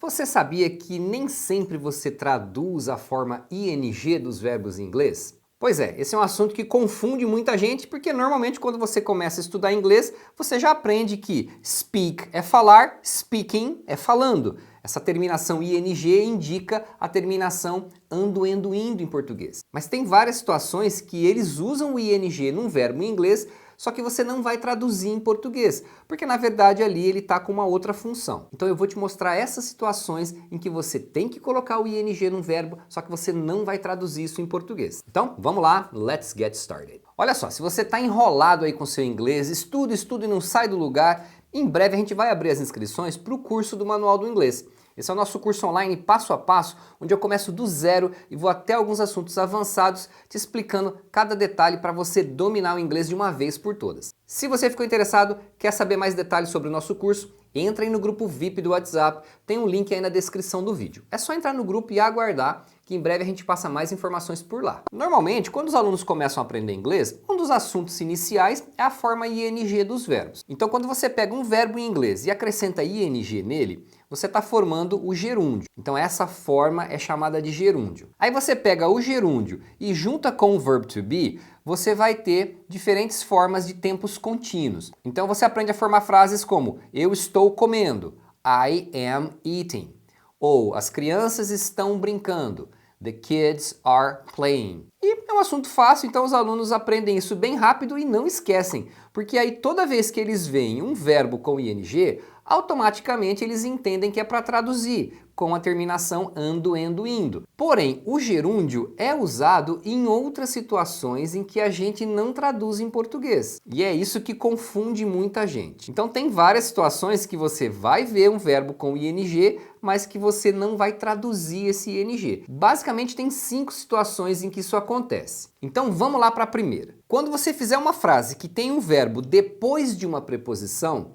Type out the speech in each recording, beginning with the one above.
Você sabia que nem sempre você traduz a forma ing dos verbos em inglês? Pois é, esse é um assunto que confunde muita gente, porque normalmente quando você começa a estudar inglês, você já aprende que speak é falar, speaking é falando. Essa terminação ing indica a terminação ando, endo, indo em português. Mas tem várias situações que eles usam o ing num verbo em inglês, só que você não vai traduzir em português, porque na verdade ali ele está com uma outra função. Então eu vou te mostrar essas situações em que você tem que colocar o ing num verbo, só que você não vai traduzir isso em português. Então vamos lá, let's get started. Olha só, se você está enrolado aí com seu inglês, estuda e não sai do lugar, em breve a gente vai abrir as inscrições para o curso do Manual do Inglês. Esse é o nosso curso online passo a passo, onde eu começo do zero e vou até alguns assuntos avançados, te explicando cada detalhe para você dominar o inglês de uma vez por todas. Se você ficou interessado, quer saber mais detalhes sobre o nosso curso, entra aí no grupo VIP do WhatsApp, tem um link aí na descrição do vídeo. É só entrar no grupo e aguardar, que em breve a gente passa mais informações por lá. Normalmente, quando os alunos começam a aprender inglês, um dos assuntos iniciais é a forma ing dos verbos. Então quando você pega um verbo em inglês e acrescenta ing nele, você está formando o gerúndio. Então essa forma é chamada de gerúndio. Aí você pega o gerúndio e junta com o verb to be, você vai ter diferentes formas de tempos contínuos. Então você aprende a formar frases como eu estou comendo, I am eating. Ou as crianças estão brincando, the kids are playing. E é um assunto fácil, então os alunos aprendem isso bem rápido e não esquecem, porque aí toda vez que eles veem um verbo com ing, automaticamente eles entendem que é para traduzir, com a terminação ando, endo, indo. Porém, o gerúndio é usado em outras situações em que a gente não traduz em português. E é isso que confunde muita gente. Então tem várias situações que você vai ver um verbo com ing, mas que você não vai traduzir esse ing. Basicamente tem 5 situações em que isso acontece. Então vamos lá para a primeira. Quando você fizer uma frase que tem um verbo depois de uma preposição,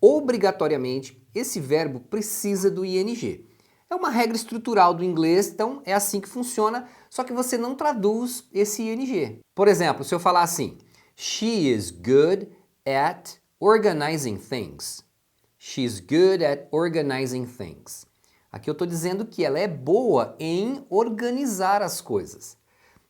obrigatoriamente esse verbo precisa do ing. É uma regra estrutural do inglês, então é assim que funciona, só que você não traduz esse ing. Por exemplo, se eu falar assim, she is good at organizing things. She's good at organizing things. Aqui eu estou dizendo que ela é boa em organizar as coisas.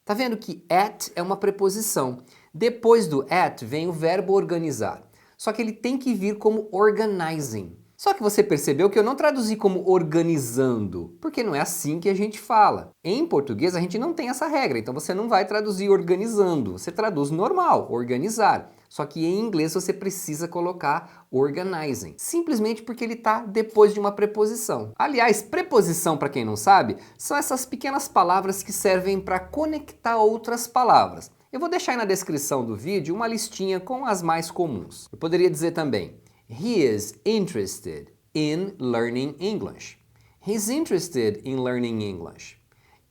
Tá vendo que at é uma preposição. Depois do at vem o verbo organizar. Só que ele tem que vir como organizing. Só que você percebeu que eu não traduzi como organizando, porque não é assim que a gente fala. Em português a gente não tem essa regra, então você não vai traduzir organizando, você traduz normal, organizar. Só que em inglês você precisa colocar organizing, simplesmente porque ele está depois de uma preposição. Aliás, preposição, para quem não sabe, são essas pequenas palavras que servem para conectar outras palavras. Eu vou deixar aí na descrição do vídeo uma listinha com as mais comuns. Eu poderia dizer também, he is interested in learning English. He's interested in learning English.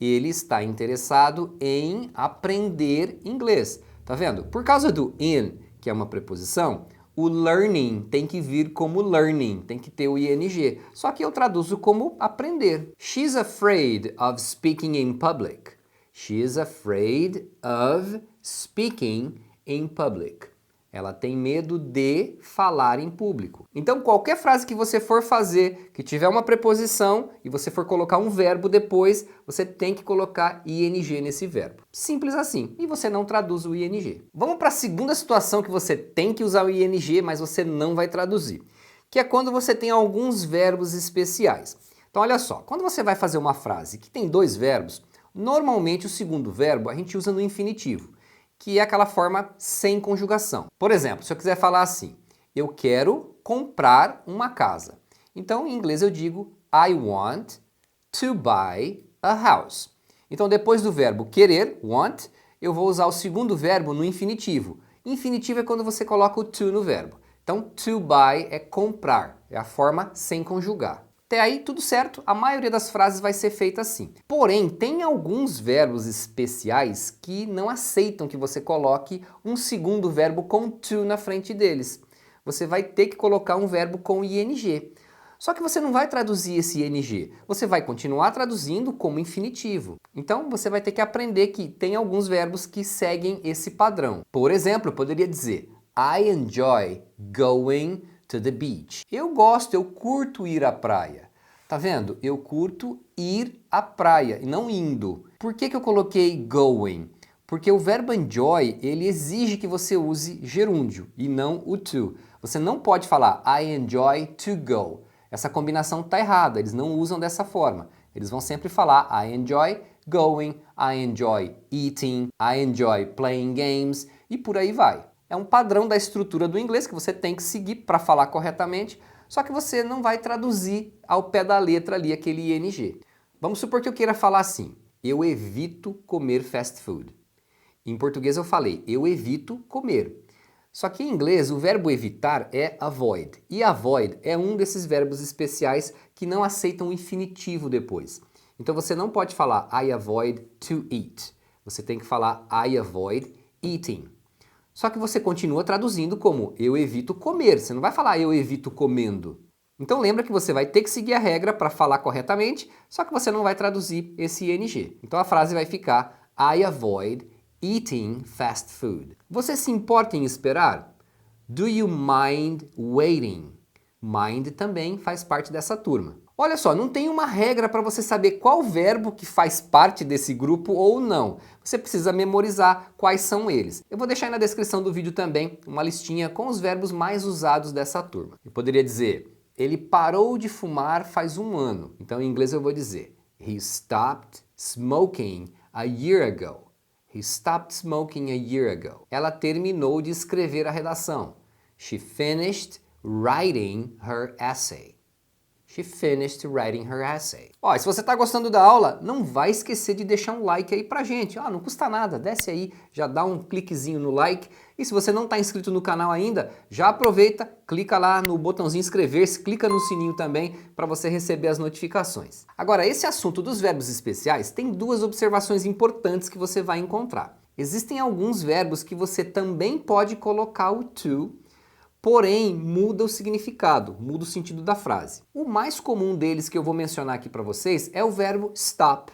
Ele está interessado em aprender inglês. Tá vendo? Por causa do in, que é uma preposição, o learning tem que vir como learning, tem que ter o ing. Só que eu traduzo como aprender. She's afraid of speaking in public. She is afraid of speaking in public. Ela tem medo de falar em público. Então qualquer frase que você for fazer, que tiver uma preposição e você for colocar um verbo depois, você tem que colocar ing nesse verbo. Simples assim. E você não traduz o ing. Vamos para a segunda situação que você tem que usar o ing, mas você não vai traduzir. Que é quando você tem alguns verbos especiais. Então olha só, quando você vai fazer uma frase que tem 2 verbos, normalmente o segundo verbo a gente usa no infinitivo, que é aquela forma sem conjugação. Por exemplo, se eu quiser falar assim, eu quero comprar uma casa. Então, em inglês eu digo, I want to buy a house. Então, depois do verbo querer, want, eu vou usar o segundo verbo no infinitivo. Infinitivo é quando você coloca o to no verbo. Então, to buy é comprar, é a forma sem conjugar. Até aí tudo certo, a maioria das frases vai ser feita assim. Porém, tem alguns verbos especiais que não aceitam que você coloque um segundo verbo com to na frente deles. Você vai ter que colocar um verbo com ing. Só que você não vai traduzir esse ing, você vai continuar traduzindo como infinitivo. Então você vai ter que aprender que tem alguns verbos que seguem esse padrão. Por exemplo, eu poderia dizer I enjoy going to the beach. Eu curto ir à praia. Tá vendo? Eu curto ir à praia e não indo. Por que eu coloquei going? Porque o verbo enjoy, ele exige que você use gerúndio e não o to. Você não pode falar I enjoy to go. Essa combinação tá errada, eles não usam dessa forma. Eles vão sempre falar I enjoy going, I enjoy eating, I enjoy playing games e por aí vai. É um padrão da estrutura do inglês que você tem que seguir para falar corretamente, só que você não vai traduzir ao pé da letra ali aquele ing. Vamos supor que eu queira falar assim, eu evito comer fast food. Em português eu falei, eu evito comer. Só que em inglês o verbo evitar é avoid. E avoid é um desses verbos especiais que não aceitam o infinitivo depois. Então você não pode falar I avoid to eat. Você tem que falar I avoid eating. Só que você continua traduzindo como eu evito comer. Você não vai falar eu evito comendo. Então lembra que você vai ter que seguir a regra para falar corretamente, só que você não vai traduzir esse ing. Então a frase vai ficar I avoid eating fast food. Você se importa em esperar? Do you mind waiting? Mind também faz parte dessa turma. Olha só, não tem uma regra para você saber qual verbo que faz parte desse grupo ou não. Você precisa memorizar quais são eles. Eu vou deixar aí na descrição do vídeo também uma listinha com os verbos mais usados dessa turma. Eu poderia dizer, ele parou de fumar faz um ano. Então em inglês eu vou dizer, he stopped smoking a year ago. He stopped smoking a year ago. Ela terminou de escrever a redação. She finished writing her essay. She finished writing her essay. Ó, e se você está gostando da aula, não vai esquecer de deixar um like aí pra gente. Ah, não custa nada, desce aí, já dá um cliquezinho no like. E se você não está inscrito no canal ainda, já aproveita, clica lá no botãozinho inscrever-se, clica no sininho também para você receber as notificações. Agora, esse assunto dos verbos especiais tem duas observações importantes que você vai encontrar. Existem alguns verbos que você também pode colocar o to, porém muda o significado, muda o sentido da frase. O mais comum deles que eu vou mencionar aqui para vocês é o verbo stop.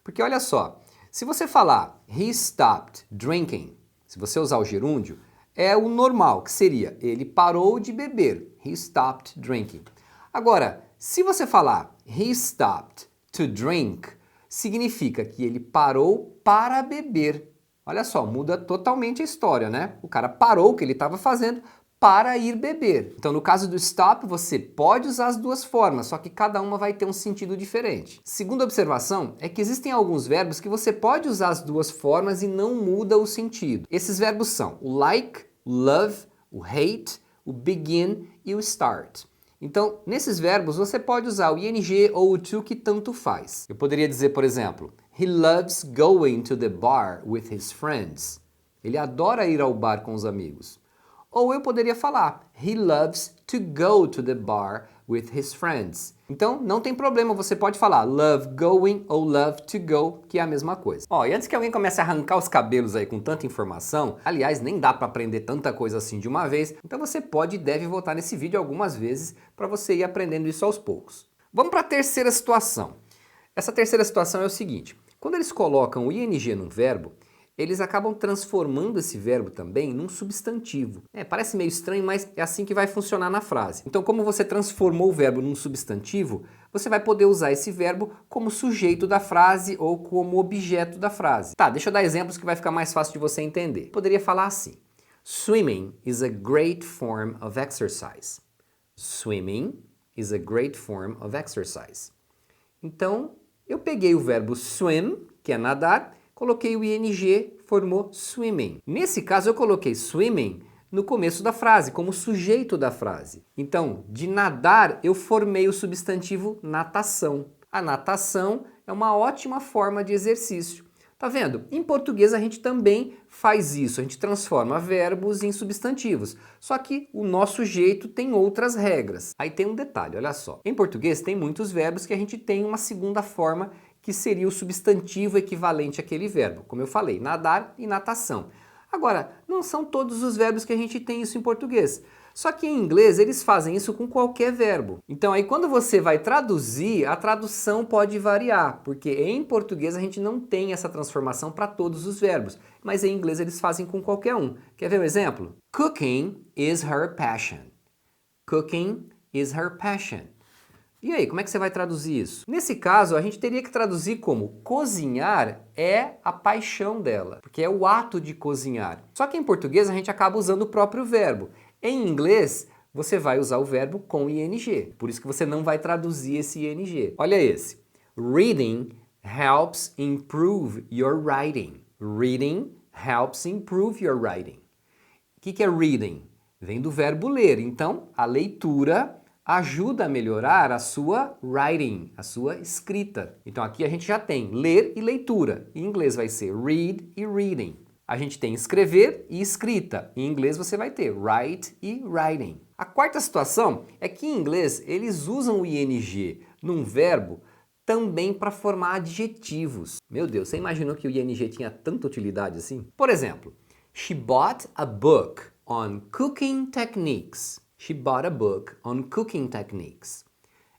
Porque olha só, se você falar he stopped drinking, se você usar o gerúndio, é o normal, que seria ele parou de beber, he stopped drinking. Agora, se você falar he stopped to drink, significa que ele parou para beber. Olha só, muda totalmente a história, né? O cara parou o que ele estava fazendo para ir beber. Então no caso do stop você pode usar as duas formas, só que cada uma vai ter um sentido diferente. Segunda observação é que existem alguns verbos que você pode usar as duas formas e não muda o sentido. Esses verbos são o like, o love, o hate, o begin e o start. Então nesses verbos você pode usar o ing ou o to que tanto faz. Eu poderia dizer, por exemplo, he loves going to the bar with his friends. Ele adora ir ao bar com os amigos. Ou eu poderia falar, he loves to go to the bar with his friends. Então, não tem problema, você pode falar love going ou love to go, que é a mesma coisa. Ó, e antes que alguém comece a arrancar os cabelos aí com tanta informação, aliás, nem dá para aprender tanta coisa assim de uma vez, então você pode e deve voltar nesse vídeo algumas vezes para você ir aprendendo isso aos poucos. Vamos para a terceira situação. Essa terceira situação é o seguinte, quando eles colocam o ing num verbo, eles acabam transformando esse verbo também num substantivo. Parece meio estranho, mas é assim que vai funcionar na frase. Então, como você transformou o verbo num substantivo, você vai poder usar esse verbo como sujeito da frase ou como objeto da frase. Tá, deixa eu dar exemplos que vai ficar mais fácil de você entender. Poderia falar assim, swimming is a great form of exercise. Swimming is a great form of exercise. Então, eu peguei o verbo swim, que é nadar, coloquei o ing, formou swimming. Nesse caso eu coloquei swimming no começo da frase, como sujeito da frase. Então, de nadar eu formei o substantivo natação. A natação é uma ótima forma de exercício. Tá vendo? Em português a gente também faz isso, a gente transforma verbos em substantivos. Só que o nosso jeito tem outras regras. Aí tem um detalhe, olha só. Em português tem muitos verbos que a gente tem uma segunda forma que seria o substantivo equivalente àquele verbo. Como eu falei, nadar e natação. Agora, não são todos os verbos que a gente tem isso em português. Só que em inglês eles fazem isso com qualquer verbo. Então aí quando você vai traduzir, a tradução pode variar, porque em português a gente não tem essa transformação para todos os verbos, mas em inglês eles fazem com qualquer um. Quer ver um exemplo? Cooking is her passion. Cooking is her passion. E aí, como é que você vai traduzir isso? Nesse caso, a gente teria que traduzir como cozinhar é a paixão dela, porque é o ato de cozinhar. Só que em português a gente acaba usando o próprio verbo. Em inglês, você vai usar o verbo com ing. Por isso que você não vai traduzir esse ing. Olha esse. Reading helps improve your writing. Reading helps improve your writing. O que é reading? Vem do verbo ler. Então, a leitura ajuda a melhorar a sua writing, a sua escrita. Então aqui a gente já tem ler e leitura. Em inglês vai ser read e reading. A gente tem escrever e escrita. Em inglês você vai ter write e writing. A quarta situação é que em inglês eles usam o ing num verbo também para formar adjetivos. Meu Deus, você imaginou que o ing tinha tanta utilidade assim? Por exemplo, she bought a book on cooking techniques. She bought a book on cooking techniques.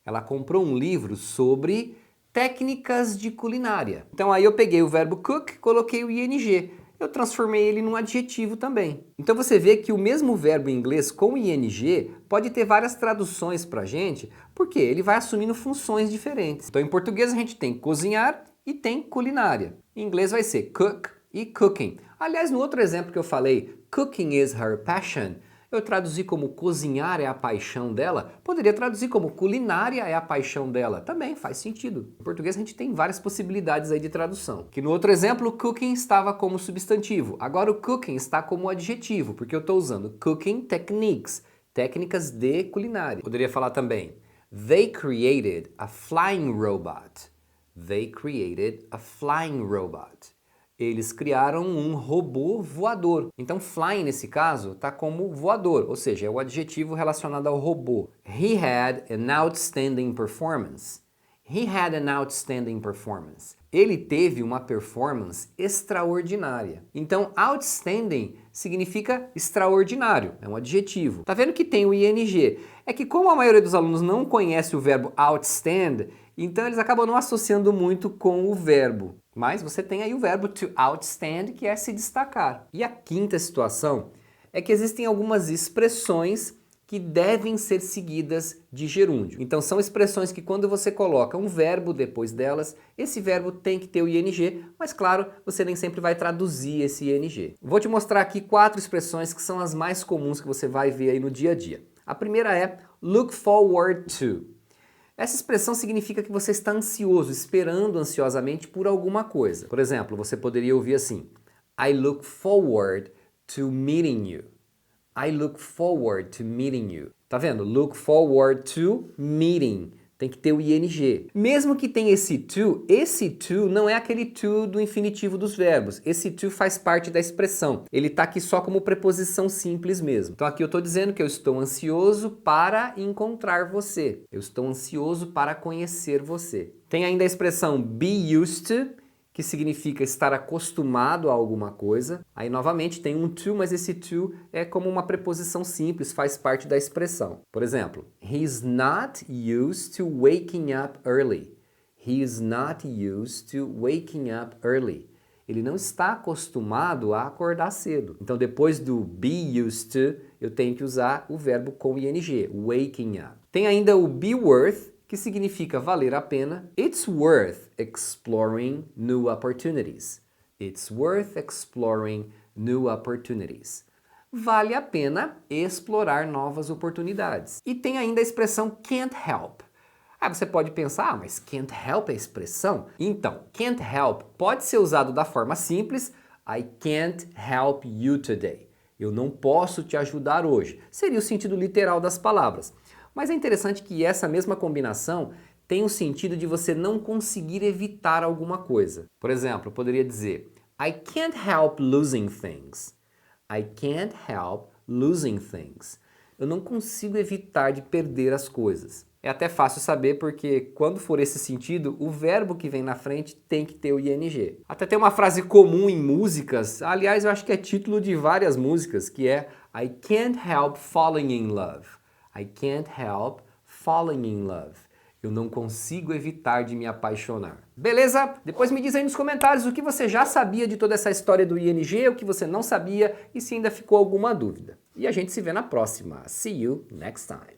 Ela comprou um livro sobre técnicas de culinária. Então aí eu peguei o verbo cook, coloquei o ing. Eu transformei ele num adjetivo também. Então você vê que o mesmo verbo em inglês com ing pode ter várias traduções pra gente, porque ele vai assumindo funções diferentes. Então em português a gente tem cozinhar e tem culinária. Em inglês vai ser cook e cooking. Aliás, no outro exemplo que eu falei, cooking is her passion, eu traduzi como cozinhar é a paixão dela, poderia traduzir como culinária é a paixão dela. Também faz sentido. Em português a gente tem várias possibilidades aí de tradução. Que no outro exemplo, cooking estava como substantivo. Agora o cooking está como adjetivo, porque eu estou usando cooking techniques, técnicas de culinária. Poderia falar também, they created a flying robot. They created a flying robot. Eles criaram um robô voador. Então flying nesse caso está como voador, ou seja, é o adjetivo relacionado ao robô. He had an outstanding performance. He had an outstanding performance. Ele teve uma performance extraordinária. Então outstanding significa extraordinário, é um adjetivo. Tá vendo que tem o ing? É que como a maioria dos alunos não conhece o verbo outstand, então eles acabam não associando muito com o verbo. Mas você tem aí o verbo to outstand, que é se destacar. E a quinta situação é que existem algumas expressões que devem ser seguidas de gerúndio. Então são expressões que quando você coloca um verbo depois delas, esse verbo tem que ter o ing, mas claro, você nem sempre vai traduzir esse ing. Vou te mostrar aqui 4 expressões que são as mais comuns que você vai ver aí no dia a dia. A primeira é look forward to. Essa expressão significa que você está ansioso, esperando ansiosamente por alguma coisa. Por exemplo, você poderia ouvir assim, I look forward to meeting you. I look forward to meeting you. Tá vendo? Look forward to meeting. Tem que ter o ing. Mesmo que tenha esse to não é aquele to do infinitivo dos verbos. Esse to faz parte da expressão. Ele está aqui só como preposição simples mesmo. Então aqui eu estou dizendo que eu estou ansioso para encontrar você. Eu estou ansioso para conhecer você. Tem ainda a expressão be used to, que significa estar acostumado a alguma coisa. Aí novamente tem um to, mas esse to é como uma preposição simples, faz parte da expressão. Por exemplo, he's not used to waking up early. He is not used to waking up early. Ele não está acostumado a acordar cedo. Então depois do be used to, eu tenho que usar o verbo com ing, waking up. Tem ainda o be worth, que significa valer a pena. It's worth exploring new opportunities. It's worth exploring new opportunities. Vale a pena explorar novas oportunidades. E tem ainda a expressão can't help. Aí você pode pensar, mas can't help é expressão? Então, can't help pode ser usado da forma simples, I can't help you today. Eu não posso te ajudar hoje. Seria o sentido literal das palavras. Mas é interessante que essa mesma combinação tem o sentido de você não conseguir evitar alguma coisa. Por exemplo, eu poderia dizer, I can't help losing things. I can't help losing things. Eu não consigo evitar de perder as coisas. É até fácil saber porque quando for esse sentido, o verbo que vem na frente tem que ter o ing. Até tem uma frase comum em músicas, aliás eu acho que é título de várias músicas, que é I can't help falling in love. I can't help falling in love. Eu não consigo evitar de me apaixonar. Beleza? Depois me diz aí nos comentários o que você já sabia de toda essa história do ing, o que você não sabia e se ainda ficou alguma dúvida. E a gente se vê na próxima. See you next time.